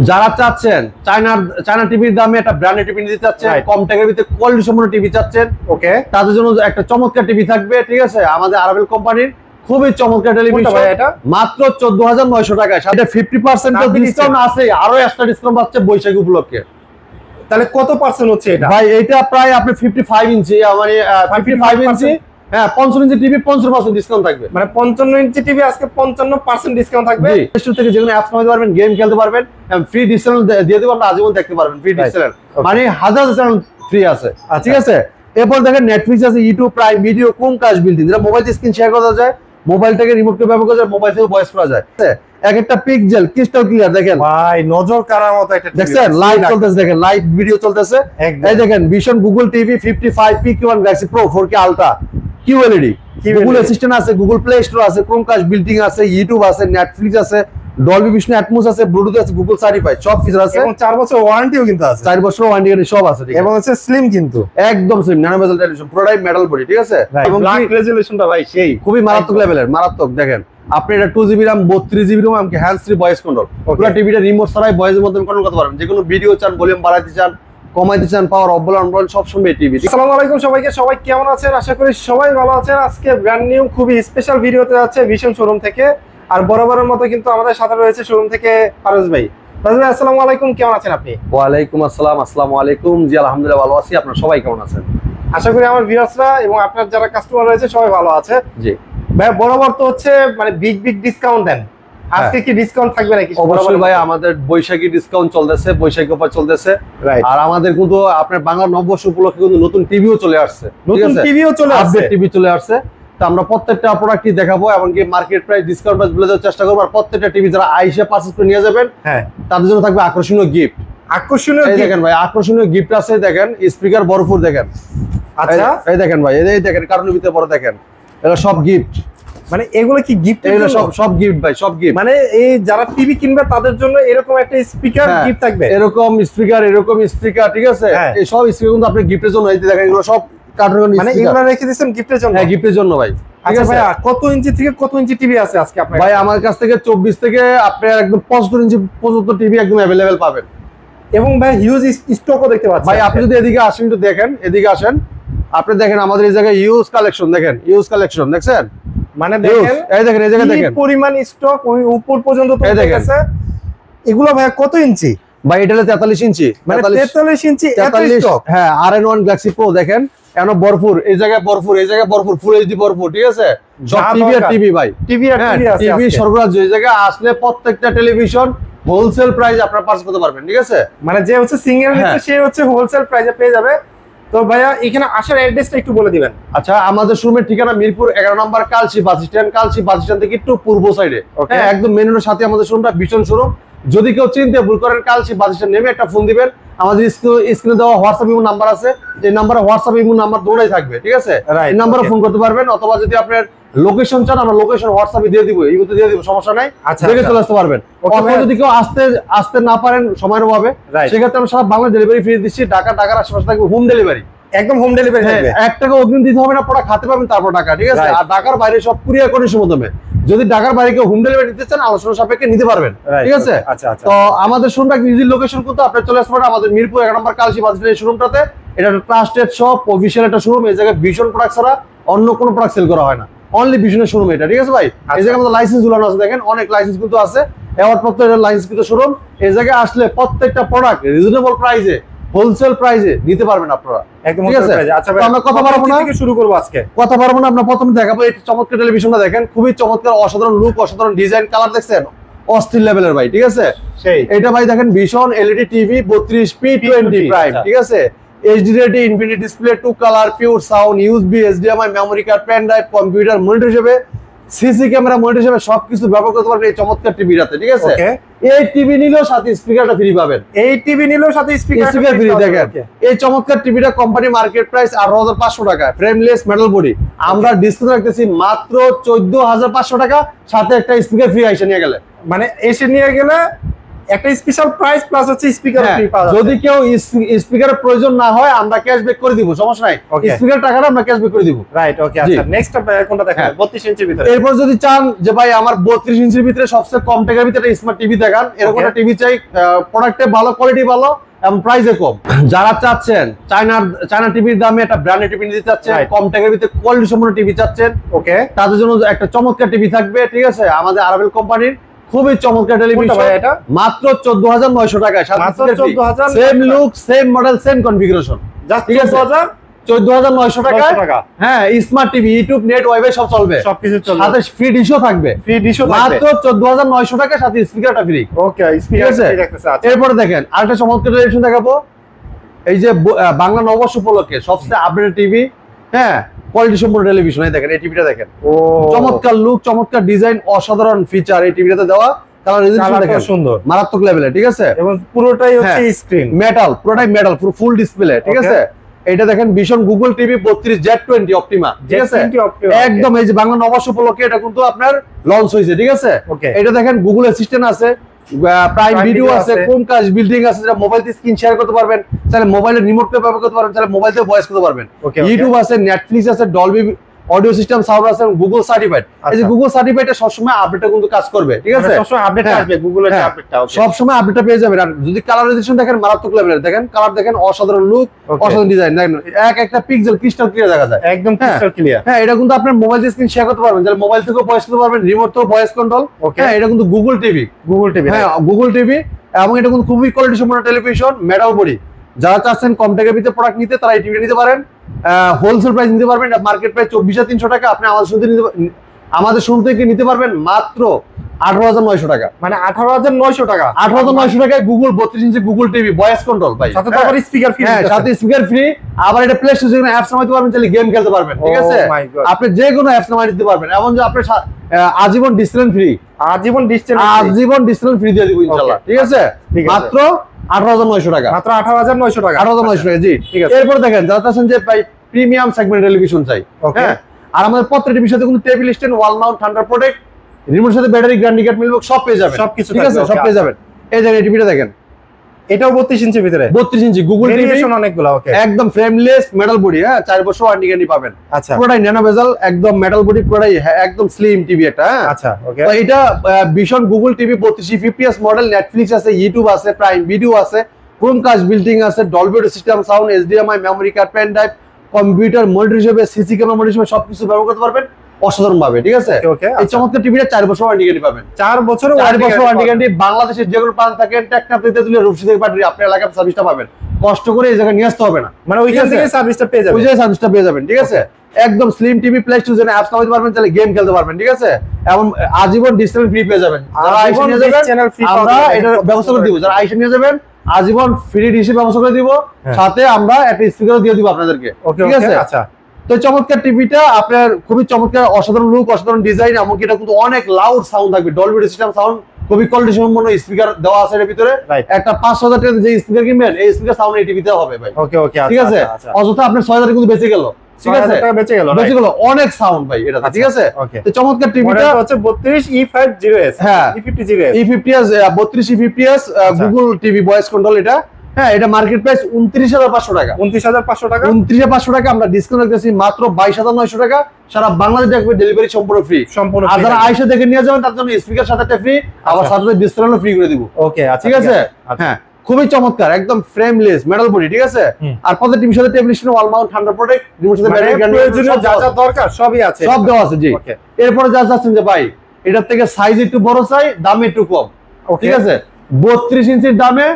যারা চাচ্ছেন চায়না টিভির দামে একটা ব্র্যান্ডেড টিভি নিতে চাচ্ছেন, কম টাকার ভিতরে কোয়ালিটি সম্পন্ন টিভি চাচ্ছেন, ওকে, তাদের জন্য একটা চমৎকার টিভি থাকবে। ঠিক আছে, আমাদের আরাবেল কোম্পানির খুবই চমৎকার টেলিভিশন, এটা মাত্র 14,900 টাকায়, সাথে 50% ডিসকাউন্ট আছে, আরো এক্সট্রা ডিসকাউন্ট পাচ্ছে বৈশাখী উপলক্ষে। তাহলে কত পার্সেন্ট হচ্ছে এটা ভাই? এটা প্রায় আপনি 55 ইঞ্চি, মানে 55 ইঞ্চি, হ্যাঁ 55 ইঞ্চি টিভি 50% ডিসকাউন্ট থাকবে। মানে 55 ইঞ্চি টিভি আজকে 55% ডিসকাউন্ট থাকবে। স্টোর থেকে যেকোনো অ্যাপস নামাতে পারবেন, গেম খেলতে পারবেন, ফ্রি ডিসকাউন্ট দিয়ে দেব, আমরা আজীবন দেখতে পারবেন ফ্রি ডিসকাউন্ট, মানে হাজার চ্যানেল ফ্রি আছে। ঠিক আছে, এরপর দেখেন নেটফ্লিক্স আছে, YouTube, prime video, Chromecast building, যেটা মোবাইল স্ক্রিন শেয়ার করা যায়, মোবাইলটাকে রিমোট করে ব্যবহার করা যায়, মোবাইল থেকে ভয়েস করা যায়। এক একটা পিক্সেল ক্রিস্টাল ক্লিয়ার, দেখেন ভাই নজর কাড়ার মতো একটা দেখছেন, লাইভ চলতেছে, দেখেন লাইভ ভিডিও চলতেছে। এই দেখেন vision Google TV 55 PQ1 Galaxy pro 4K ultra QLED, Google assistant আছে, গুগল প্লে স্টোর আছে, ক্রোমকাস্ট বিল্ডিং আছে, ইউটিউব আছে, নেটফ্লিক্স আছে, ডলবি ভিশন অ্যাটমস আছে, ব্লুটুথ আছে, গুগল সার্টিফাইড, সব ফিচার আছে, এবং 4 বছর ওয়ারেন্টিও কিন্তু আছে, 4 বছর ওয়ারেন্টি সব আছে। ঠিক আছে, এবং হচ্ছে স্লিম, কিন্তু একদম স্লিম, ন্যানো বেজেল টেলিভিশন, পুরোটাই মেটাল বডি। ঠিক আছে, এবং ব্ল্যাক রেজোলিউশনটা ভাই সেই খুবই মারাত্মক লেভেলের, মারাত্মক। দেখেন আপনি এটা 2GB RAM 32GB RAM এমনকি হ্যান্ডস ফ্রি ভয়েস কন্ট্রোল, পুরো টিভিটা রিমোট ছাড়াই ভয়েসের মাধ্যমে কন্ট্রোল করতে পারবেন, যে কোনো ভিডিও চান, ভলিউম বাড়াইতে চান, কমাইতে চান, পাওয়ার অফ বলেন অন সব সময় টিভি। আসসালামু আলাইকুম সবাইকে, সবাই কেমন আছেন? আশা করি সবাই ভালো আছেন। আজকে ব্র্যান্ড নিউ খুবই স্পেশাল ভিডিওতে যাচ্ছে ভিশন শোরুম থেকে, আর বরাবরের মতো কিন্তু আমাদের সাথে রয়েছে শোরুম থেকে ফারুজ ভাই। ফারুজ ভাই আসসালামু আলাইকুম, কেমন আছেন আপনি? ওয়ালাইকুম আসসালাম, আসসালামু আলাইকুম। জি আলহামদুলিল্লাহ ভালো আছি, আপনারা সবাই কেমন আছেন? আশা করি আমার ভিউয়ার্সরা এবং আপনার যারা কাস্টমার রয়েছে সবাই ভালো আছে। জি ভাই, বরাবর তো হচ্ছে মানে বিগ ডিসকাউন্ট দেন, আজকে কি ডিসকাউন্ট থাকবে নাকি? অবশ্যই ভাই, আমাদের বৈশাখী ডিসকাউন্ট চলতেছে, বৈশাখী অফার চলতেছে, আর আমাদের কিন্তু আপনার বাংলা নববর্ষ উপলক্ষে কিন্তু নতুন টিভিও চলে আসছে, নতুন টিভিও চলে আসছে, আপডেট টিভি চলে আসছে। তো আমরা প্রত্যেকটা প্রোডাক্টই দেখাবো, এমনকি মার্কেট প্রাইস ডিসকাউন্ট প্রাইস বলে দেওয়ার চেষ্টা করবো, আর প্রত্যেকটা টিভি যারা আইসা পারচেজ করে নিয়ে যাবেন, হ্যাঁ তাদের জন্য থাকবে আকর্ষণীয় গিফট। আকর্ষণীয় দেখেন ভাই, আকর্ষণীয় গিফট আছে, দেখেন স্পিকার ভরপুর, দেখেন। আচ্ছা এই দেখেন ভাই, এই দেখেন কার্টুনের ভিতরে বড়, দেখেন এটা সব গিফট। মানে এগুলো কি গিফট? এগুলো সব গিফট ভাই, সব গিফট। মানে এই যারা টিভি কিনবে তাদের জন্য এরকম একটা স্পিকার গিফট থাকবে, এরকম স্পিকার। ঠিক আছে, এই সব স্পিকার কিন্তু আপনি গিফটের জন্য এই দেখেন, এগুলো সব কার্টুন, মানে এগুলো রেখে দিয়েছেন গিফটের জন্য? হ্যাঁ গিফটের জন্য ভাই। আচ্ছা ভাই, কত ইঞ্চি থেকে কত ইঞ্চি টিভি আছে আজকে আপনার? ভাই আমার কাছ থেকে 24 থেকে আপনার একদম 75 ইঞ্চি পর্যন্ত টিভি একদম अवेलेबल পাবেন, এবং ভাই হিউজ স্টকও দেখতে পাচ্ছেন। ভাই আপনি যদি এদিকে আসেন, একটু দেখেন, এদিকে আসেন, আপনি দেখেন আমাদের এই জায়গায় ইউজ কালেকশন, দেখেন ইউজ কালেকশন দেখছেন, মানে দেখেন এই দেখেন এই জায়গায় দেখেন পরিমাণ স্টক ওই উপর পর্যন্ত তো আছে। এগুলো ভাই কত ইঞ্চি? ভাই এটা 43 ইঞ্চি, মানে 43 ইঞ্চি এত স্টক। হ্যাঁ RN1 গ্যালাক্সি প্রো দেখেন, এনো ভরপুর, এই জায়গায় ভরপুর, এই জায়গায় ভরপুর, ফুল এইচডি ভরপুর। ঠিক আছে, সব টিভি আর টিভি ভাই, টিভি আর টিভি আছে, টিভি সরবরাহ। এই জায়গায় আসলে প্রত্যেকটা টেলিভিশন হোলসেল প্রাইস আপনারা পারচেজ করতে পারবেন। ঠিক আছে, মানে যে হচ্ছে সিঙ্গেল নিচ্ছে সে হচ্ছে হোলসেল প্রাইসে পেয়ে যাবে। তো ভাইয়া এখানে আসার অ্যাড্রেসটা একটু বলে দিবেন। আচ্ছা, আমাদের শোরুমের ঠিকানা মিরপুর 11 নম্বর Kalshi bus stand, Kalshi bus stand থেকে একটু পূর্ব সাইডে, হ্যাঁ একদম মেন রোডের সাথে আমাদের শোরুমটা, ভীষণ শোরুম। যদি কেউ চিনতে ভুল করেন, কালচি বাস স্ট্যান্ড নেমে একটা ফোন দিবেন, আমাদের স্ক্রিনে দেওয়া হোয়াটসঅ্যাপ ইমো নাম্বার আছে, এই নাম্বারে হোয়াটসঅ্যাপ ইমো নাম্বার দৌড়াই থাকবে। ঠিক আছে, এই নাম্বারে ফোন করতে পারবেন, অথবা যদি আপনার লোকেশন চান, আমরা লোকেশন হোয়াটসঅ্যাপে দিয়ে দিব, ইমোতে দিয়ে দিব, সমস্যা নাই, দেখে চলে আসতে পারবেন। অথবা যদি কেউ আসতে না পারেন সময়ের অভাবে, সেক্ষেত্রে আমরা সারা বাংলা ডেলিভারি ফ্রি দিচ্ছি, ঢাকার আশেপাশে থাকবে হোম ডেলিভারি, একদম হোম ডেলিভারি থাকবে, 1 টাকা অগ্রিম দিতে হবে না, প্রোডাক্ট খাতে পাবেন তারপর টাকা। ঠিক আছে, আর ঢাকার বাইরে সব কুরিয়ার কন্ডিশনের মাধ্যমে, যদি ঢাকার বাইরে কেউ হোম ডেলিভারি দিতে চান, আলোচনা সাপেক্ষে নিতে পারবেন। ঠিক আছে, তো আমাদের শোরুমটা নিজের লোকেশন কিন্তু আপনি চলে আসতে পারেন আমাদের মিরপুর 11 নম্বর কালচি বাস স্ট্যান্ড শোরুমটাতে। এটা একটা ট্রাস্টেড শপ, অফিশিয়াল একটা শোরুম। এই জায়গায় ভীষণ প্রোডাক্ট ছাড়া অন্য কোনো প্রোডাক্ট সেল করা হয় না, অনলি ভীষণের শোরুম এটা। ঠিক আছে ভাই, এই জায়গায় আমাদের লাইসেন্স ঝুলানো আছে, দেখেন অনেক লাইসেন্স কিন্তু আছে, অ্যাওয়ার্ড প্রাপ্ত লাইসেন্স কিন্তু শোরুম। এই জায়গায় আসলে প্রত্যেকটা প্রোডাক্ট রিজনেবল প্রাইসে, হোলসেল প্রাইসে নিতে পারবেন আপনারা। ঠিক আছে, আচ্ছা আমরা কথা বলবো না, শুরু করব আজকে, কথা বলবো না। আমরা প্রথমে দেখাবো এই চমৎকার টেলিভিশনটা, দেখেন খুবই চমৎকার, অসাধারণ লুক, অসাধারণ ডিজাইন, কালার দেখছেন অস্থির লেভেলের ভাই। ঠিক আছে, এটা ভাই দেখেন ভীষণ এলইডি টিভি 32p20 প্রাইম। ঠিক আছে, HD ready, infinity display, 2 colour, pure sound, USB, HDMI, memory card, pen drive, computer monitor হিসেবে, সিসি ক্যামেরা মনিটর হিসেবে সবকিছু ব্যবহার করতে পারবেন এই চমৎকার টিভিটাতে। ঠিক আছে, এই টিভি নিলেও সাথে স্পিকারটা ফ্রি পাবেন, এই টিভি নিলেও সাথে স্পিকার ফ্রি। দেখেন এই চমৎকার টিভিটা কোম্পানি মার্কেট প্রাইস 18,500 টাকা, ফ্রেমলেস মেটাল বডি, আমরা ডিসকাউন্ট রাখতেছি মাত্র 14,500 টাকা, সাথে একটা স্পিকার ফ্রি এসে নিয়ে গেলে, মানে এসে নিয়ে গেলে একটা স্পেশাল প্রাইস প্লাস হচ্ছে স্পিকার ফ্রি পাওয়া যাচ্ছে। যদি কেউ স্পিকারের প্রয়োজন না হয় আমরা ক্যাশব্যাক করে দিব, সমস্যা নাই, স্পিকার টাকাটা আমরা ক্যাশব্যাক করে দিব। রাইট, ওকে। আচ্ছা, নেক্সট কোনটা দেখাবেন? 32 ইঞ্চির ভিতরে। এরপর যদি চান যে ভাই আমার 32 ইঞ্চির ভিতরে সবচেয়ে কম টাকার ভিতরে স্মার্ট টিভি দেখান, এরকম একটা টিভি চাই, প্রোডাক্টে ভালো, কোয়ালিটি ভালো এবং প্রাইসে কম। যারা চাচ্ছেন চায়না টিভির দামে একটা ব্র্যান্ডেড টিভি নিতে চাচ্ছেন, কম টাকার ভিতরে কোয়ালিটি সম্পন্ন টিভি চাচ্ছেন, ওকে, তাদের জন্য একটা চমৎকার টিভি থাকবে, ঠিক আছে, আমাদের আরাবেল কোম্পানির খুবই চমৎকার টেলিভিশন, এটা মাত্র 14900 টাকায়, same look, same model, same configuration, just 14900 টাকা। হ্যাঁ, smart TV, YouTube, net, wifi সব চলবে, সবকিছু চলবে, সাথে ফ্রি ডিশও থাকবে, মাত্র 14900 টাকা, সাথে স্পিকারটা ফ্রি। ওকে, স্পিকার ফ্রি রাখতেছে। আচ্ছা, এরপর দেখেন আরেকটা চমৎকার টেলিভিশন দেখাবো, এই যে বাংলা নববর্ষ উপলক্ষে সবচেয়ে আপডেট টিভি, হ্যাঁ, কোয়ালিটি সম্পন্ন টেলিভিশন। এই দেখেন, এই টিভিটা দেখেন, চমৎকার লুক, চমৎকার ডিজাইন, অসাধারণ ফিচার এই টিভিটাতে দেওয়া, কালার রেজোলিউশন দেখেন সুন্দর, মারাত্মক লেভেলে, ঠিক আছে, এবং পুরোটাই হচ্ছে স্ক্রিন মেটাল, পুরোটাই মেটাল, পুরো ফুল ডিসপ্লে, ঠিক আছে। এটা দেখেন vision Google TV 32Z20 Optima, ঠিক আছে, একদম এই যে বাংলা নববর্ষ উপলক্ষে এটা কিন্তু আপনার লঞ্চ হয়েছে, ঠিক আছে। এটা দেখেন গুগল অ্যাসিস্ট্যান্ট আছে, প্রাইম ভিডিও আছে, ক্রোমকাস্ট বিল্ডিং আছে, যেটা মোবাইল দিয়ে স্ক্রিন শেয়ার করতে পারবেন, তাহলে মোবাইলের রিমোট দিয়ে ব্যবহার করতে পারবেন, তাহলে মোবাইল দিয়ে ভয়েস করতে পারবেন, ইউটিউব আছে, নেটফ্লিক্স আছে, ডলবি অডিও সিস্টেম সাউন্ড আছে, গুগল সার্টিফাইড। এই যে গুগল সার্টিফাইডটা সবসময় আপডেটটা কিন্তু কাজ করবে, ঠিক আছে, সবসময় আপডেট আসবে, গুগলের আপডেটটা সবসময় আপডেটটা পেয়ে যাবেন। আর যদি কালার রেজোলিউশন দেখেন মারাত্মক লেভেলের, দেখেন কালার দেখেন, অসাধারণ লুক, অসাধারণ ডিজাইন, দেখেন একটা পিক্সেল ক্রিস্টাল ক্লিয়ার দেখা যায়, একদম ক্রিস্টাল ক্লিয়ার। হ্যাঁ, এটা কিন্তু আপনার মোবাইল দিয়ে স্ক্রিন শেয়ার করতে পারবেন, তাহলে মোবাইল থেকেও ভয়েস করতে পারবেন, রিমোট থেকেও ভয়েস কন্ট্রোল। হ্যাঁ, এটা কিন্তু গুগল টিভি, হ্যাঁ গুগল টিভি, এবং এটা কিন্তু খুবই কোয়ালিটি সম্পন্ন টেলিভিশন, মেটাল বডি। যারা চাচ্ছেন কম টাকার ভিতরে প্রোডাক্ট নিতে, তারা এই টিভিটা নিতে পারেন, হোলসেল প্রাইস নিতে পারবেন, মার্কেট প্রাইস 24300 টাকা, আপনি আমাদের শুরু থেকে নিতে পারবেন মাত্র 18900 টাকা, মানে 18900 টাকা, 18900 টাকায় গুগল 32 ইঞ্চি গুগল টিভি, ভয়েস কন্ট্রোল ভাই, সাথে তো আবার স্পিকার ফ্রি, হ্যাঁ সাথে স্পিকার ফ্রি, আবার এটা প্লে স্টোরে অ্যাপস নামাইতে পারবেন, চাইলে গেম খেলতে পারবেন, ঠিক আছে, আপনি যে কোনো অ্যাপস নামাই দিতে পারবেন, এমন যে আপনি আজীবন ডিসপ্লে ফ্রি, আজীবন ডিসপ্লে ফ্রি দিয়ে দিব ইনশাআল্লাহ, ঠিক আছে, মাত্র 18900 টাকা, মাত্র 18900 টাকা, 18900 টাকা, জি ঠিক আছে। এরপর দেখেন যারা চাচ্ছেন যে ভাই প্রিমিয়াম সেগমেন্ট টেলিভিশন চাই, হ্যাঁ, আর আমাদের প্রত্যেকটা টিভির সাথে কিন্তু table stand, wall mount, thunder protect, রিমোটের সাথে ব্যাটারি, গ্যারান্টি কার্ড মিলবে, সব পেয়ে যাবেন, সবকিছু ঠিক আছে, সব পেয়ে যাবেন। এই দেখেন এই টিভিটা দেখেন, এটাও 32 ইঞ্চির ভিতরে, 32 ইঞ্চি গুগল টিভি, অনেকগুলো, ওকে, একদম ফ্রেমলেস মেটাল বডি, হ্যাঁ 4 বছর ওয়ারেন্টি গ্যারান্টি পাবেন। আচ্ছা, পুরোটাই ন্যানো বেজেল, একদম মেটাল বডি, পুরোটাই একদম স্লিম টিভি একটা, হ্যাঁ আচ্ছা ওকে। তো এটা Vision Google TV 3250 model, Netflix আছে, ইউটিউব আছে, প্রাইম ভিডিও আছে, ক্রোমকাস্ট বিল্ডিং আছে, Dolby audio system sound, HDMI, memory card, pen drive, computer monitor হিসেবে, সিসি ক্যামেরা মনিটর হিসেবে সবকিছু ব্যবহার করতে পারবেন অসাধারণ ভাবে, ঠিক আছে। এই চমৎকার টিভিটা 4 বছর ওয়ারেন্টি গ্যারান্টি পাবেন, 4 বছর ওয়ারেন্টি গ্যারান্টি, বাংলাদেশের যে কোনো প্রান্ত থাকেন টেকনাফ দিতে দিলে রূপসী থেকে পাঠিয়ে আপনার এলাকার সার্ভিসটা পাবেন, কষ্ট করে এই জায়গায় নিয়ে আসতে হবে না, মানে ওইখান থেকে সার্ভিসটা পেয়ে যাবেন, ওই জায়গায় সার্ভিসটা পেয়ে যাবেন, ঠিক আছে। একদম স্লিম টিভি, প্লে স্টোরে অ্যাপস নামাইতে পারবেন, তাহলে গেম খেলতে পারবেন, ঠিক আছে, এবং আজীবন ডিসপ্লে ফ্রি পেয়ে যাবেন, যারা আইসা নিয়ে যাবেন আমরা এটা ব্যবস্থা করে দিব, যারা আইসা নিয়ে যাবেন আজীবন ফ্রি ডিসি ব্যবস্থা করে দিব, সাথে আমরা একটা স্পিকারও দিয়ে দিব আপনাদেরকে, ঠিক আছে। আচ্ছা, তো চমৎকার টিভিটা আপনার খুবই চমৎকার, অসাধারণ লুক, অসাধারণ ডিজাইন, এমনকি এটা কিন্তু অনেক লাউড সাউন্ড থাকবে, ডলবি অডিও সিস্টেম সাউন্ড, খুবই কোয়ালিটি সম্পন্ন স্পিকার দেওয়া আছে এর ভিতরে, একটা 5000 টাকা যে স্পিকার কিনবেন এই স্পিকার সাউন্ড এই টিভিতে হবে ভাই, ওকে ওকে, ঠিক আছে, অযথা আপনার 6000 কিন্তু বেঁচে গেল, ঠিক আছে, বেঁচে গেল, অনেক সাউন্ড ভাই এটা, ঠিক আছে। তো চমৎকার টিভিটা হচ্ছে 32E50S, হ্যাঁ E50S, 32E50S Google TV voice control এটা, হ্যাঁ এটা মার্কেট প্রাইস 29500 টাকা, 29500 টাকা, 29500 টাকা, আমরা ডিসকাউন্ট রাখতেছি মাত্র 22900 টাকা, সারা বাংলাদেশ দেখবে, ডেলিভারি সম্পূর্ণ ফ্রি, সম্পূর্ণ। আর যারা আইসা দেখে নিয়ে যাবেন তার জন্য স্পিকার সাথে ফ্রি, আবার সাথে ডিসপ্লেও ফ্রি করে দিব, ওকে আচ্ছা ঠিক আছে। হ্যাঁ খুবই চমৎকার, একদম ফ্রেমলেস মেটাল বডি, ঠিক আছে, আর প্রত্যেক টিভির সাথে table stand, wall mount, thunder protect, remote সাথে ব্যাটারি গ্যারান্টি, যা যা দরকার সবই আছে, সব দেওয়া আছে, জি। এরপরে যা যাচ্ছেন যে ভাই এটার থেকে সাইজ একটু বড় চাই, দামে একটু কম, ঠিক আছে, 32 ইঞ্চির দামে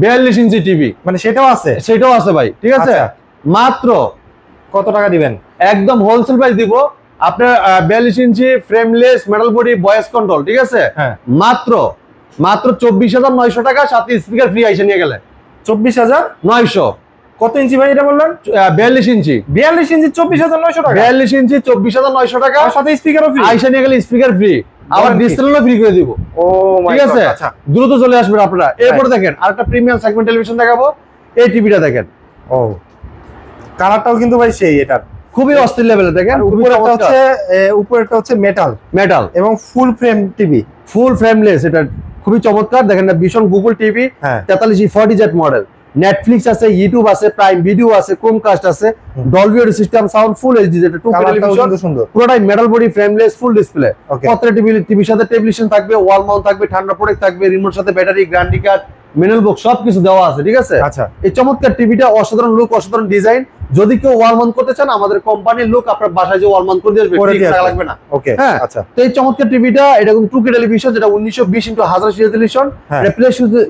42 ইঞ্চি টিভি, মানে সেটাও আছে ভাই, ঠিক আছে। মাত্র কত টাকা দিবেন? একদম হোলসেল প্রাইস দিব আপনার, 42 inch frameless metal body voice control, ঠিক আছে, মাত্র 24900 টাকা, সাথে স্পিকার ফ্রি আইসা নিয়ে গেলে 24900। কত ইঞ্চি ভাই এটা বললেন? 42 ইঞ্চি, 42 ইঞ্চি 24900 টাকা, 42 ইঞ্চি 24900 টাকা, সাথে স্পিকারও ফ্রি, আইসা নিয়ে গেলে স্পিকার ফ্রি, আবার ডিসপ্লেও ফ্রি করে দিব, ও ঠিক আছে। আচ্ছা দ্রুত চলে আসবেন আপনারা। এরপর দেখেন আরেকটা প্রিমিয়াম সেগমেন্ট টেলিভিশন দেখাবো, এই টিভিটা দেখেন, ও কালারটাও কিন্তু ভাই সেই, এটা খুবই অস্থির লেভেলে, দেখেন উপরেরটা হচ্ছে মেটাল এবং ফুল ফ্রেম টিভি, ফুল ফ্রেমলেস, এটা খুবই চমৎকার। দেখেন না, ভীষণ Google TV 4340Z model, Netflix আছে, ইউটিউব আছে, প্রাইম ভিডিও আছে, ক্রোমকাস্ট আছে, Dolby audio system, sound full HD, যেটা 2K টেলিভিশন, পুরোটাই metal body, frameless, full display. প্রত্যেকটা টিভির সাথে টেলিভিশন থাকবে, ওয়াল মাউন্ট থাকবে, ঠান্ডা প্রোটেক্ট থাকবে, রিমোট সাথে ব্যাটারি, গ্যারান্টি কার্ড, ম্যানুয়াল বুক সবকিছু দেওয়া আছে, ঠিক আছে। আচ্ছা, এই চমৎকার টিভিটা অসাধারণ লুক, অসাধারণ ডিজাইন। যদি কেউ ওয়াল মাউন্ট করতে চান, আমাদের কোম্পানির লোক আপনার বাসায় যে ওয়াল মাউন্ট করে দিয়ে আসবে, টাকা লাগবে না। ওকে, হ্যাঁ। আচ্ছা, তো এই চমৎকার টিভিটা, এটা কিন্তু 2K টেলিভিশন, যেটা 1920x1000 টেলিভিশন। এটা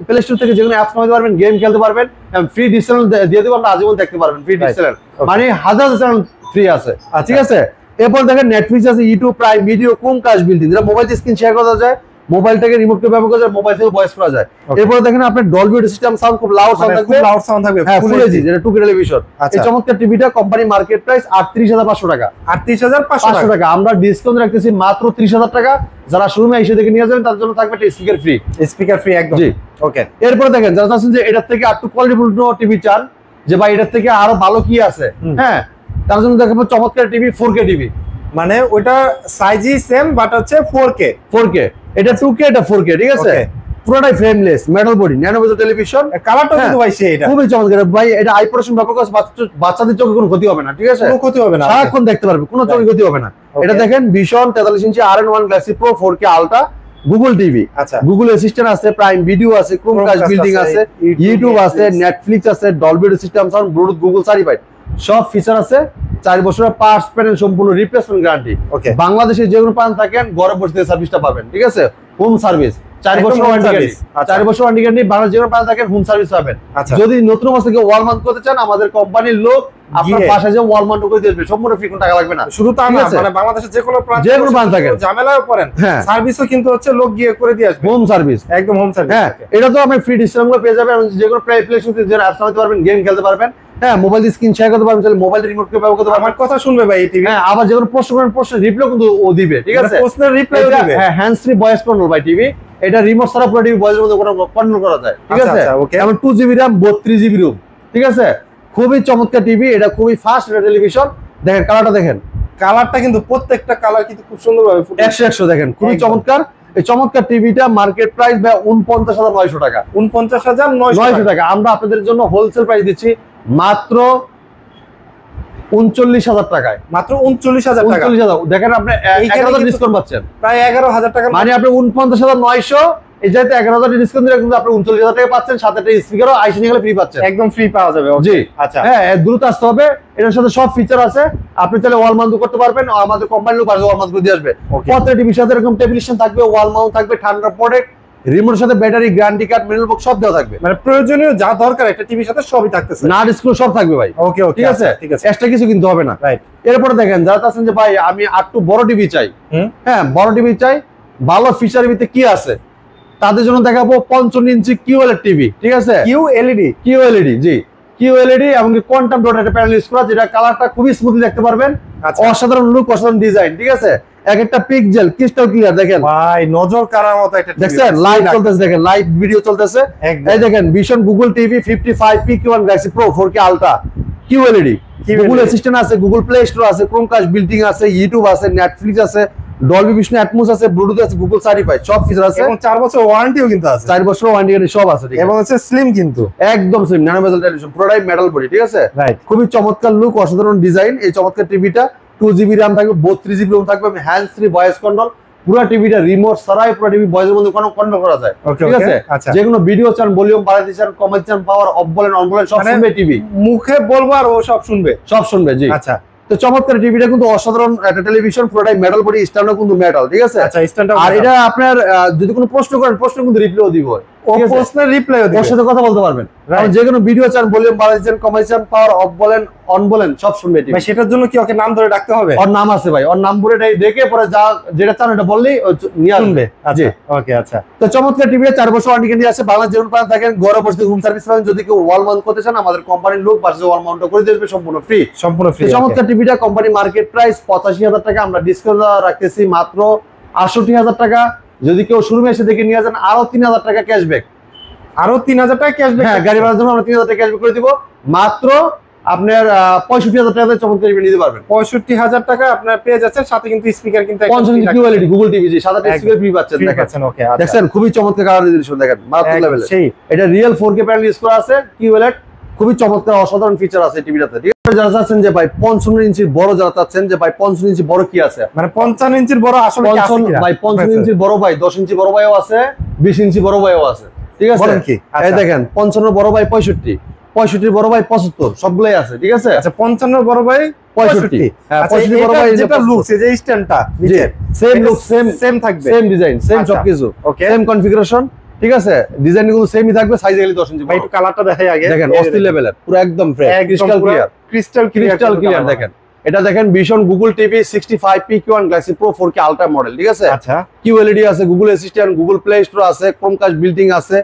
প্লে স্টোর থেকে যেকোনো অ্যাপস নামাতে পারবেন, গেম খেলতে পারবেন, ফ্রি ডিসপ্লে দিয়ে দেব, আমরা আজীবন দেখতে পারবেন ফ্রি ডিসপ্লে, মানে হাজার চ্যানেল ফ্রি আছে, ঠিক আছে। এরপর দেখেন নেটফ্লিক্স আছে, YouTube, prime video, Chromecast building, যেটা মোবাইল স্ক্রিন শেয়ার করা যায়, মোবাইলটাকে রিমোট করে ব্যবহার করা যায়, মোবাইল থেকে ভয়েস করা যায়। এরপর দেখেন আপনার ডলবি অডিও সিস্টেম, সাউন্ড খুব লাউড সাউন্ড থাকবে, হ্যাঁ ফুল এইচডি, যেটা 2K টেলিভিশন। এই চমৎকার টিভিটা কোম্পানি মার্কেট প্রাইস 38500 টাকা, 38500 টাকা। আমরা ডিসকাউন্ট রাখতেছি মাত্র 30000 টাকা। যারা শোরুমে এসে দেখে নিয়ে যাবেন, তার জন্য থাকবে একটা স্পিকার ফ্রি একদম। জি, ওকে। এরপর দেখেন যারা চাচ্ছেন যে এটার থেকে একটু কোয়ালিটিফুল টিভি চান, যে ভাই এটার থেকে আরো ভালো কি আছে, হ্যাঁ, তার জন্য দেখাবো চমৎকার টিভি, 4K টিভি। মানে ওটা সাইজই সেম, বাট হচ্ছে 4K। এটা 2K, এটা 4K, ঠিক আছে। পুরোটাই ফ্রেমলেস, মেটাল বডি, ন্যানো বেজেল টেলিভিশন। কালারটা কিন্তু ভাই এটা খুবই চমৎকার ভাই। এটা আই প্রোটেকশন ব্যবহার করে বাচ্চাদের চোখে কোনো ক্ষতি হবে না, ঠিক আছে, কোনো ক্ষতি হবে না, সারাক্ষণ দেখতে পারবে, কোনো চোখে ক্ষতি হবে না। এটা দেখেন ভীষণ 43 ইঞ্চি RN1 Galaxy pro 4K ultra Google TV. আচ্ছা, গুগল অ্যাসিস্ট্যান্ট আছে, প্রাইম ভিডিও আছে, ক্রোমকাস্ট বিল্ডিং আছে, ইউটিউব আছে, নেটফ্লিক্স আছে, Dolby audio system, sound, Bluetooth, Google certified সব ফিচার আছে। 4 বছরের পার্টস প্যানেল সম্পূর্ণ রিপ্লেসমেন্ট গ্যারান্টি। বাংলাদেশে যে কোনো প্রান্ত থাকেন, ঘরে বসে থেকে সার্ভিসটা পাবেন, ঠিক আছে। হোম সার্ভিস 4 বছর ওয়ারেন্টি গ্যারান্টি, 4 বছর ওয়ারেন্টি গ্যারান্টি। বাংলাদেশ যে কোনো প্রান্ত থাকেন, হোম সার্ভিস পাবেন। যদি নতুন অবস্থা কেউ ওয়াল মাউন্ট করতে চান, আমাদের কোম্পানির লোক আপনার বাসায় যে ওয়াল মাউন্ট করে দিবে, সম্পূর্ণ ফ্রি, কোনো টাকা লাগবে না। শুধু তা না, মানে বাংলাদেশের যে কোনো প্রান্ত থাকেন, ঝামেলায় পড়েন, সার্ভিসও কিন্তু হচ্ছে লোক গিয়ে করে দিয়ে আসবে, হোম সার্ভিস, একদম হোম সার্ভিস। হ্যাঁ, এটা তো আপনি ফ্রি ডিসকাউন্ট পেয়ে যাবেন, যে কোনো প্লে স্টোর থেকে অ্যাপস নামাতে পারবেন, গেম খেলতে পারবেন, হ্যাঁ, মোবাইল স্ক্রিন শেয়ার করতে পারবেন, মোবাইল রিমোট করে ব্যবহার করতে পারবেন। আমার কথা শুনবে ভাই এই টিভি, হ্যাঁ, আবার যে কোনো প্রশ্ন করেন, প্রশ্নের রিপ্লাই কিন্তু ও দিবে, ঠিক আছে, প্রশ্নের রিপ্লাই দিবে। হ্যাঁ, hands free voice control by TV. এটা রিমোট ছাড়া পুরো টিভি ভয়েসের মধ্যে কন্ট্রোল করা যায়, ঠিক আছে। এবং 2GB RAM, 32GB রুম, ঠিক আছে। খুবই চমৎকার টিভি, এটা খুবই ফাস্ট টেলিভিশন। দেখেন কালারটা, দেখেন কালারটা কিন্তু প্রত্যেকটা কালার কিন্তু খুব সুন্দরভাবে ফুটে 100 দেখেন, খুবই চমৎকার। এই চমৎকার টিভিটা মার্কেট প্রাইস 49,900 টাকা, 49,900 টাকা। আমরা আপনাদের জন্য হোলসেল প্রাইস দিচ্ছি মাত্র 39,000 টাকায়, মাত্র 39,000 টাকা। 39,000 দেখেন, আপনি 11,000 ডিসকাউন্ট পাচ্ছেন, প্রায় 11,000 টাকা, মানে আপনি 49,900, এই যাতে 11,000 ডিসকাউন্ট দিলে কিন্তু আপনি 39,000 টাকা পাচ্ছেন, সাথে একটা স্পিকারও আইসি নিয়ে গেলে ফ্রি পাচ্ছেন, একদম ফ্রি পাওয়া যাবে। জি, আচ্ছা, হ্যাঁ, দ্রুত আসতে হবে। এটার সাথে সব ফিচার আছে, আপনি চাইলে ওয়াল মাউন্ট করতে পারবেন, আমাদের কোম্পানির লোক আসবে ওয়াল মাউন্ট করে দিয়ে আসবে। প্রত্যেকটা টিভির সাথে এরকম টেলিভিশন থাকবে, ওয়াল মাউন্ট থাকবে, ঠান্ডা প্রোটেক্ট, রিমোটের সাথে ব্যাটারি, গ্যারান্টি কার্ড, ম্যানুয়াল বুক সব দেওয়া থাকবে, মানে প্রয়োজনীয় যা দরকার একটা টিভির সাথে সবই থাকতেছে, নাট স্ক্রু সব থাকবে ভাই। ওকে, ঠিক আছে, ঠিক আছে, এক্সট্রা কিছু কিনতে হবে না, রাইট। এরপরে দেখেন যারা আছেন যে ভাই আমি একটু বড় টিভি চাই, হ্যাঁ, বড় টিভি চাই, ভালো ফিচার ভিতরে কি আছে, তাদের জন্য দেখাবো 55 ইঞ্চি QLED টিভি, ঠিক আছে। QLED, জি, QLED এমনকি কোয়ান্টাম ডট একটা প্যানেল ইউজ করা, যেটা কালারটা খুবই স্মুথলি দেখতে পারবেন, অসাধারণ লুক, অসাধারণ ডিজাইন, ঠিক আছে। এক একটা পিক্সেল ক্রিস্টাল ক্লিয়ার, দেখেন ভাই নজর কাড়ার মতো একটা টিভি, দেখছেন, লাইভ চলতেছে, দেখেন লাইভ ভিডিও চলতেছে। এই দেখেন ভীষণ Google TV 55PQ1 Galaxy pro 4K ultra QLED, Google assistant আছে, গুগল প্লে স্টোর আছে, ক্রোমকাস্ট বিল্ডিং আছে, ইউটিউব আছে, নেটফ্লিক্স আছে, ডলবি ভিশন অ্যাটমস আছে, ব্লুটুথ আছে, গুগল সার্টিফাইড সব ফিচার আছে, এবং 4 বছর ওয়ারেন্টিও কিন্তু আছে, 4 বছর ওয়ারেন্টি সব আছে, ঠিক আছে। এবং হচ্ছে স্লিম, কিন্তু একদম স্লিম, ন্যানো বেজেল টেলিভিশন, পুরোটাই মেটাল বডি, ঠিক আছে, রাইট। খুবই চমৎকার লুক, অসাধারণ ডিজাইন। এই চমৎকার টিভিটা 2GB RAM থাকবে, 32GB রুম থাকবে, হ্যান্ডস ফ্রি ভয়েস কন্ট্রোল, পুরো টিভিটা রিমোট ছাড়াই পুরো টিভি ভয়েসের মধ্যে কোনো কন্ট্রোল করা যায়, ঠিক আছে। যে কোনো ভিডিও চান, ভলিউম বাড়াতে চান, কমাতে চান, পাওয়ার অফ বলেন, অন বলেন, সব শুনবে টিভি, মুখে বলবো আর ও সব শুনবে, জি। আচ্ছা, তো চমৎকার টিভিটা কিন্তু অসাধারণ একটা টেলিভিশন, পুরোটাই মেটাল বডি, স্ট্যান্ডও কিন্তু মেটাল, ঠিক আছে। আচ্ছা, স্ট্যান্ডও। আর এটা আপনার যদি কোনো প্রশ্ন করেন, প্রশ্ন কিন্তু রিপ্লাইও দিব, ও প্রশ্নের রিপ্লাইও দিবে, ওর সাথে কথা বলতে পারবেন। আর যে কোনো ভিডিও চান, ভলিউম বাড়াতে চান, কমাতে চান, পাওয়ার অফ বলেন, অন বলেন, সব শুনবে টিভি। ভাই সেটার জন্য কি ওকে নাম ধরে ডাকতে হবে? ওর নাম আছে ভাই, ওর নাম বলে দেখে পরে যা যেটা চান এটা বললেই নিয়ে আসবে। জি, ওকে, আচ্ছা। তো চমৎকার টিভি 4 বছর ওয়ারেন্টি গ্যারান্টি আছে, বাংলা যেমন পান থাকেন, ঘরে বসে হোম সার্ভিস পাবেন। যদি কেউ ওয়াল মাউন্ট করতে চান, আমাদের কোম্পানির লোক বাসে ওয়াল মাউন্ট করে দেবে, সম্পূর্ণ ফ্রি, চমৎকার টিভিটা কোম্পানি মার্কেট প্রাইস 85,000 টাকা, আমরা ডিসকাউন্ট রাখতেছি মাত্র 68,000 টাকা। যদি কেউ শোরুমে এসে দেখে নিয়ে যান, আরো 3,000 টাকা ক্যাশব্যাক, আরো 3,000 টাকা ক্যাশব্যাক, হ্যাঁ, গাড়ি ভাড়ার জন্য আমরা 3,000 টাকা ক্যাশব্যাক করে দিব মাত্র আপনার 65,000 টাকাতে চমৎকার টিভি নিতে পারবেন। 65,000 টাকা আপনার পেয়ে যাচ্ছেন, সাথে কিন্তু স্পিকার কিন্তু 55 ইঞ্চি কিউএলইডি গুগল টিভি, জি সাদা স্পিকার ফ্রি পাচ্ছেন। দেখেন ওকে, দেখেন খুবই চমৎকার কালার রেজোলিউশন, দেখেন মারাত্মক লেভেলের। এটা রিয়েল 4K প্যানেল ইউজ করা আছে, কিউএলইডি খুবই চমৎকার অসাধারণ ফিচার আছে টিভিটাতে। ঠিক আছে, যারা চাচ্ছেন যে ভাই 55 ইঞ্চির বড়, যারা চাচ্ছেন যে ভাই 55 ইঞ্চি বড় কি আছে, মানে 55 ইঞ্চির বড় আসলে কি আছে ভাই 55 ইঞ্চির বড় ভাই 10 ইঞ্চি বড় ভাইও আছে, 20 ইঞ্চি বড় ভাইও আছে। ঠিক আছে, এই দেখেন 55 বড় ভাই 65, 65 বড় ভাই 75, সবগুলাই আছে। ঠিক আছে, আচ্ছা 55 বড় ভাই 65, হ্যাঁ 65 বড় ভাই যেটা লুকস, এই যে স্ট্যান্ডটা নিচে সেম লুক, সেম থাকবে, সেম ডিজাইন, সেম সবকিছু, সেম কনফিগারেশন। ঠিক আছে, ডিজাইন গুলো সেমই থাকবে, সাইজ খালি 10 ইঞ্চি। ভাই একটু কালারটা দেখাই আগে, দেখেন অস্থির লেভেলের, পুরো একদম fresh, crystal clear, crystal clear. দেখেন এটা দেখেন vision Google TV 65PQ1 Galaxy pro 4K ultra model. ঠিক আছে, আচ্ছা কিউএলইডি আছে, Google assistant, Google play store আছে, ক্রোমকাস্ট বিল্টিং আছে,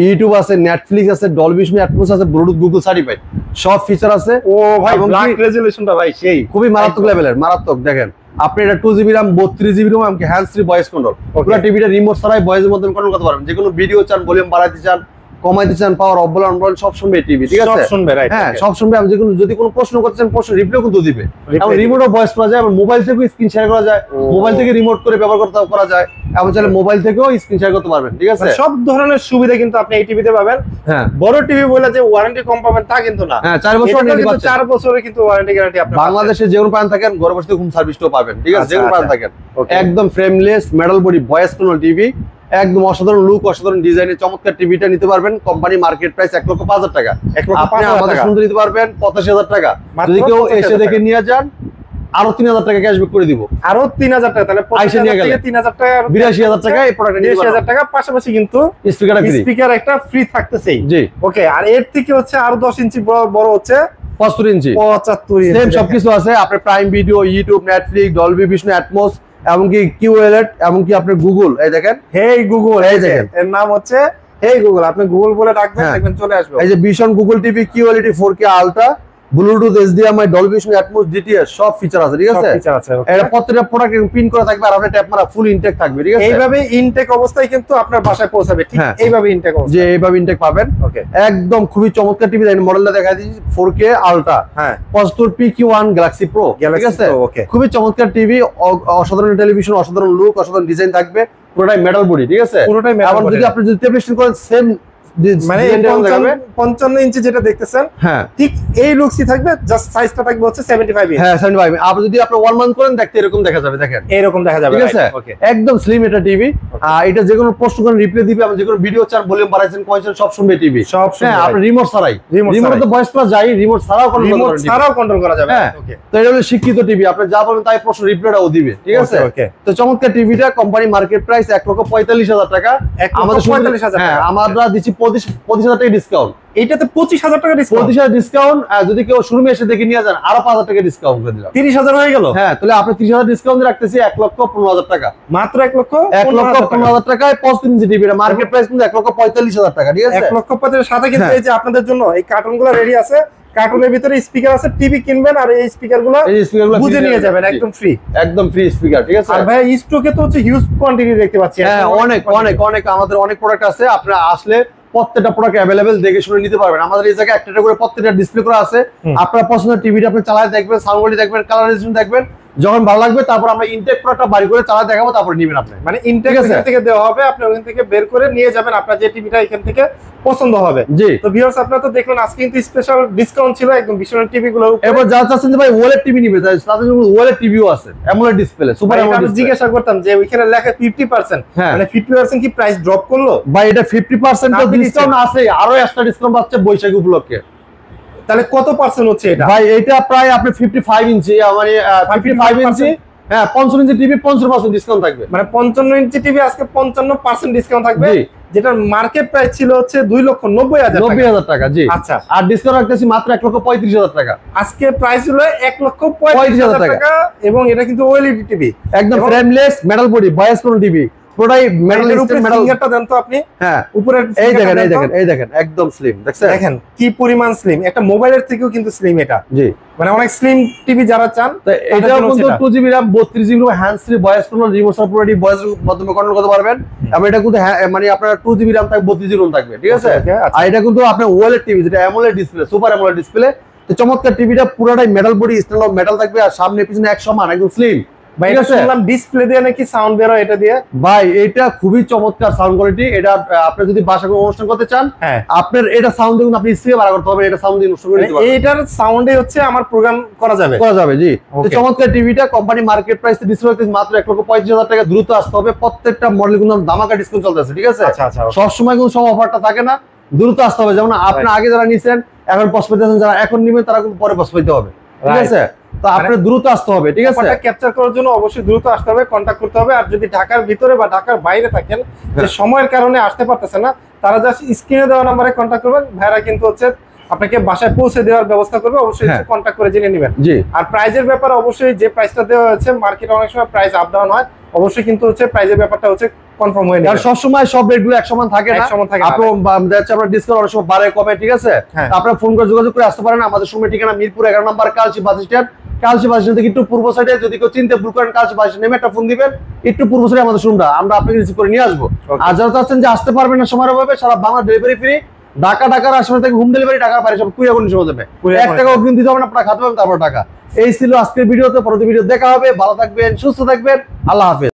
ইউটিউব আছে, নেটফ্লিক্স আছে, ডলবি অ্যাটমস আছে, ব্লুটুথ গুগল সার্টিফাইড, সব ফিচার আছে। ও ভাই ব্ল্যাক রেজোলিউশনটা ভাই সেই খুবই মারাত্মক লেভেলের, মারাত্মক। দেখেন আপনি এটা 2GB RAM 32GB RAM এমনকি হ্যান্ডস ফ্রি ভয়েস কন্ট্রোল, পুরো টিভিটা রিমোট ছাড়াই ভয়েসের মাধ্যমে কন্ট্রোল করতে পারবেন। যে কোনো ভিডিও চান, ভলিউম বাড়াতে চান, কমাইতে চান, পাওয়ার অফ বলেন অন সব শুনবে টিভি। ঠিক আছে, সব শুনবে, রাইট, হ্যাঁ সব শুনবে। আমি যদি কোনো প্রশ্ন করতে চান, প্রশ্ন রিপ্লাই কিন্তু দিবে, এবং রিমোটও ভয়েস করা যায়, এবং মোবাইল থেকেও স্ক্রিন শেয়ার করা যায়, মোবাইল থেকে রিমোট করে ব্যবহার করা যায়, এবং চাইলে মোবাইল থেকেও স্ক্রিন শেয়ার করতে পারবেন। ঠিক আছে, সব ধরনের সুবিধা কিন্তু আপনি এই টিভিতে পাবেন। হ্যাঁ বড় টিভি বলে যে ওয়ারেন্টি কম পাবেন তা কিন্তু না, হ্যাঁ 4 বছর কিন্তু 4 বছরের কিন্তু ওয়ারেন্টি গ্যারান্টি আপনি বাংলাদেশে যে কোনো প্রান্ত থাকেন ঘরে বসে হোম সার্ভিসটাও পাবেন। ঠিক আছে, যে কোনো প্রান্ত থাকেন, একদম frameless metal body voice control TV, একদম অসাধারণ লুক, অসাধারণ ডিজাইনের চমৎকার টিভিটা নিতে পারবেন। কোম্পানি মার্কেট প্রাইস 1,05,000 টাকা, আপনি আমাদের শুনতে নিতে পারবেন 85,000 টাকা। যদি কেউ এসে দেখে নিয়ে যান, আরো 3,000 টাকা ক্যাশব্যাক করে দিব, আরো 3,000 টাকা, তাহলে 3,000 টাকা, 82,000 টাকা এই প্রোডাক্ট নিতে 82,000 টাকা। পাশাপাশি কিন্তু স্পিকার একটা ফ্রি থাকতেছেই। জি ওকে, আর এর থেকে হচ্ছে আরো 10 ইঞ্চি বড় হচ্ছে 75 ইঞ্চি, 75 ইঞ্চি, সেম সবকিছু আছে। আপনার prime video, YouTube, Netflix, Dolby vision, atoms, এমনকি কিউএলইডি, এমনকি আপনার গুগল। এই দেখেন হেই গুগল, এই দেখেন এর নাম হচ্ছে হেই গুগল। আপনি গুগল বলে ডাকবেন, দেখবেন চলে আসবে। এই যে vision Google TV QLED 4K ultra, Bluetooth, HDMI, Dolby vision, atoms, DTS সব ফিচার আছে। ঠিক আছে, এটা প্রত্যেকটা প্রোডাক্ট পিন করা থাকবে, আর আপনি ট্যাপ মারা ফুল ইনটেক থাকবে। ঠিক আছে, এইভাবে ইনটেক অবস্থায় কিন্তু আপনার বাসায় পৌঁছাবে। ঠিক এইভাবে ইনটেক অবস্থা, যে এইভাবে ইনটেক পাবেন। ওকে, একদম খুবই চমৎকার টিভি। দেখেন মডেলটা দেখাই দিচ্ছি, 4K আলট্রা, হ্যাঁ 75PQ1 গ্যালাক্সি প্রো। ঠিক আছে, খুবই চমৎকার টিভি, অসাধারণ টেলিভিশন, অসাধারণ লুক, অসাধারণ ডিজাইন থাকবে, পুরোটাই মেটাল বডি। ঠিক আছে, পুরোটাই মেটাল বডি। যদি আপনি যদি টেলিভিশন করেন সেম মানে 55 ইঞ্চি যেটা দেখতেছেন, হ্যাঁ ঠিক এই লুকসই থাকবে, জাস্ট সাইজটা থাকবে হচ্ছে 75 ইঞ্চি। হ্যাঁ 75। আপনি যদি আপনি 1 মান্থ করেন দেখতে এরকম দেখা যাবে, দেখেন এরকম দেখা যাবে। ঠিক আছে, একদম স্লিম এটা টিভি। এটা যে কোনো প্রশ্ন করেন রিপ্লাই দিবে, আপনি যে কোনো ভিডিও চান, ভলিউম বাড়াইছেন, কমাইছেন, সব শুনবে টিভি, সব শুনবে। হ্যাঁ আপনি রিমোট ছাড়াই, রিমোটে তো ভয়েস করা যায়, রিমোট ছাড়াও কন্ট্রোল করা যাবে। হ্যাঁ, তো এটা হলো শিক্ষিত টিভি, আপনি যা বলেন তাই প্রশ্ন রিপ্লাইটাও দিবে। ঠিক আছে, তো চমৎকার টিভিটা কোম্পানি মার্কেট প্রাইস 1,45,000 টাকা, আমাদের 45,000। হ্যাঁ আমরা দিচ্ছি 25,000 টাকা ডিসকাউন্ট। এইটাতে 25,000 টাকা ডিসকাউন্ট, 25,000 ডিসকাউন্ট। যদি কেউ শোরুমে এসে দেখে নিয়ে যান আরো 5,000 টাকা ডিসকাউন্ট করে দিলাম, 30,000 হয়ে গেল। হ্যাঁ, তাহলে আপনি 30,000 ডিসকাউন্ট রাখতেছি 1,15,000 টাকা, মাত্র 1,15,000 টাকায় 35 ইঞ্চি টিভি। মার্কেট প্রাইস কিন্তু 1,45,000 টাকা। ঠিক আছে, 1,45,000 সাথে কিন্তু এই যে আপনাদের জন্য এই কার্টুনগুলো রেডি আছে, কার্টুনের ভিতরে স্পিকার আছে, টিভি কিনবেন আর এই স্পিকারগুলো বুঝে নিয়ে যাবেন, একদম ফ্রি, একদম ফ্রি স্পিকার। ঠিক আছে, আর ভাই স্টকে তো হচ্ছে হিউজ কোয়ান্টিটি দেখতে পাচ্ছি। হ্যাঁ অনেক আমাদের অনেক প্রোডাক্ট আছে, আপনারা আসলে প্রত্যেকটা প্রোডাক্ট অ্যাভেলেবেল দেখে শুনে নিতে পারবেন। আমাদের এই জায়গায় একটা করে প্রত্যেকটা ডিসপ্লে করা আছে, আপনার পছন্দের টিভিটা আপনি চালায় দেখবেন, সাউন্ড কোয়ালিটি দেখবেন, কালারাইজেশন দেখবেন, যখন ভালো লাগবে তারপর আমরা ইনটেক প্রোডাক্টটা বাড়ি করে চালা দেখাবো, তারপর নেবেন আপনি। মানে ইনটেক থেকে দেওয়া হবে, আপনি ওখান থেকে বের করে নিয়ে যাবেন আপনার যে টিভিটা এখান থেকে পছন্দ হবে। জি, তো ভিউয়ার্স আপনারা তো দেখলেন আজকে কিন্তু স্পেশাল ডিসকাউন্ট ছিল একদম বিশনের টিভিগুলোর উপরে। এবার যারা চাচ্ছেন যে ভাই ওএলইডি টিভি নিবে, তাদের জন্য ওএলইডি টিভিও আছে, অ্যামোলেড ডিসপ্লে, সুপার অ্যামোলেড। আমি জিজ্ঞাসা করতাম যে ওইখানে লেখা 50%, মানে 50% কি প্রাইস ড্রপ করলো? ভাই এটা 50% তো ডিসকাউন্ট আছে, আরো এক্সট্রা ডিসকাউন্ট পাচ্ছে বৈশাখী উপলক্ষে। তাহলে কত পার্সেন্ট হচ্ছে এটা? ভাই এটা প্রায় আপনি 55 ইঞ্চি, মানে 55 ইঞ্চি, হ্যাঁ 55 ইঞ্চি টিভি 55% ডিসকাউন্ট থাকবে। মানে 55 ইঞ্চি টিভি আজকে 55% ডিসকাউন্ট থাকবে, যেটার মার্কেট প্রাইস ছিল হচ্ছে 2,90,000 টাকা। জি, আচ্ছা, আর ডিসকাউন্ট রাখতেছি মাত্র 1,35,000 টাকা। আজকে প্রাইস হলো 1,35,000 টাকা, এবং এটা কিন্তু ওএলইডি টিভি, একদম ফ্রেমলেস মেটাল বডি ভয়েস কোন টিভি, পুরোটাই মেটালের উপরে ফিঙ্গারটা দেন তো আপনি। হ্যাঁ, উপরে এই দেখেন একদম স্লিম, দেখেন কি পরিমাণ স্লিম, একটা মোবাইলের থেকেও কিন্তু স্লিম এটা। জি, মানে অনেক স্লিম টিভি যারা চান, এটাও কিন্তু 2GB RAM 32GB hands free voice control, remote supported ভয়েসের মাধ্যমে কন্ট্রোল করতে পারবেন। এবং এটা কিন্তু মানে আপনার 2GB RAM থাকবে, 32GB ROM থাকবে। ঠিক আছে, আর এটা কিন্তু আপনার ওএলইডি টিভি, যেটা AMOLED display, super AMOLED display, তো চমৎকার টিভিটা পুরোটাই মেটাল বডি, স্ট্যান্ড মেটাল থাকবে, আর সামনে পিছনে এক সমান, একদম স্লিম। ভাই এটা শুনলাম ডিসপ্লে দিয়ে নাকি সাউন্ড বের হয় এটা দিয়ে। ভাই এটা খুবই চমৎকার সাউন্ড কোয়ালিটি। এটা আপনি যদি বাসায় কোনো অনুষ্ঠান করতে চান, আপনার এটা সাউন্ড দেখুন, আপনি স্পিকার ভাড়া করতে হবে, এটা সাউন্ড দিয়ে অনুষ্ঠান করতে পারবেন। এইটার সাউন্ডে হচ্ছে আমার প্রোগ্রাম করা যাবে জি। তো চমৎকার টিভিটা কোম্পানি মার্কেট প্রাইস ডিসপ্লে হচ্ছে মাত্র 1,35,000 টাকা। দ্রুত আসতে হবে, প্রত্যেকটা মডেল কিন্তু ধামাকা ডিসকাউন্ট চলতেছে, ঠিক আছে? সব সময় কিন্তু সব অফারটা থাকে না, দ্রুত আসতে হবে। যেমন আপনি আগে যারা নিছেন এখন পছন্দ, যারা এখন নিবেন তারা কিন্তু পরে পছন্দ হবে, ঠিক আছে? তো আপনার দ্রুত আসতে হবে, ঠিক আছে? এটা ক্যাপচার করার জন্য অবশ্যই দ্রুত আসতে হবে, কন্টাক্ট করতে হবে। আর যদি ঢাকার ভিতরে বা ঢাকার বাইরে থাকেন, যে সময়ের কারণে আসতে পারতেছেন না, তারা জাস্ট স্ক্রিনে দেওয়া নম্বরে কন্টাক্ট করবেন, ভাইরা কিন্তু হচ্ছে আপনাকে বাসায় পৌঁছে দেওয়ার ব্যবস্থা করবে। অবশ্যই কন্টাক্ট করে জেনে নেবেন। আর প্রাইজের ব্যাপারে অবশ্যই যে প্রাইসটা দেওয়া হয়েছে, মার্কেটে অনেক সময় প্রাইস আপ ডাউন হয়, অবশ্যই কিন্তু হচ্ছে প্রাইজের ব্যাপারটা হচ্ছে কনফার্ম হয়ে যাবে। সব সময় সব রেটগুলো এক সমান থাকে না, আপনার ডিসকাউন্ট অনেক সময় বাড়ে কমে, ঠিক আছে? আপনারা ফোন করে যোগাযোগ করে আসতে পারেন। আমাদের সময় ঠিকানা মিরপুর 11 নম্বর Kalshi bus stand. Kalshi bus stand থেকে একটু পূর্ব সাইডে, যদি কেউ চিনতে ভুল করেন, কালচি বাস নেমে একটা ফোন দিবেন, একটু পূর্ব সাইডে আমাদের শোরুমটা, আমরা আপনাকে রিসিভ করে নিয়ে আসবো। আর যারা চাচ্ছেন যে আসতে পারবেন না সময়ের অভাবে, সারা বাংলা ডেলিভারি ফ্রি, ঢাকার আশেপাশে থেকে হোম ডেলিভারি, টাকার বাইরে সব কুরিয়ার কন্ডিশন দেবে। 1 টাকা অগ্রিম দিতে হবে না, আপনারা খাতে পাবেন তারপর টাকা। এই ছিল আজকের ভিডিওতে। পরবর্তী ভিডিও দেখা হবে। ভালো থাকবেন, সুস্থ থাকবেন, আল্লাহ হাফেজ।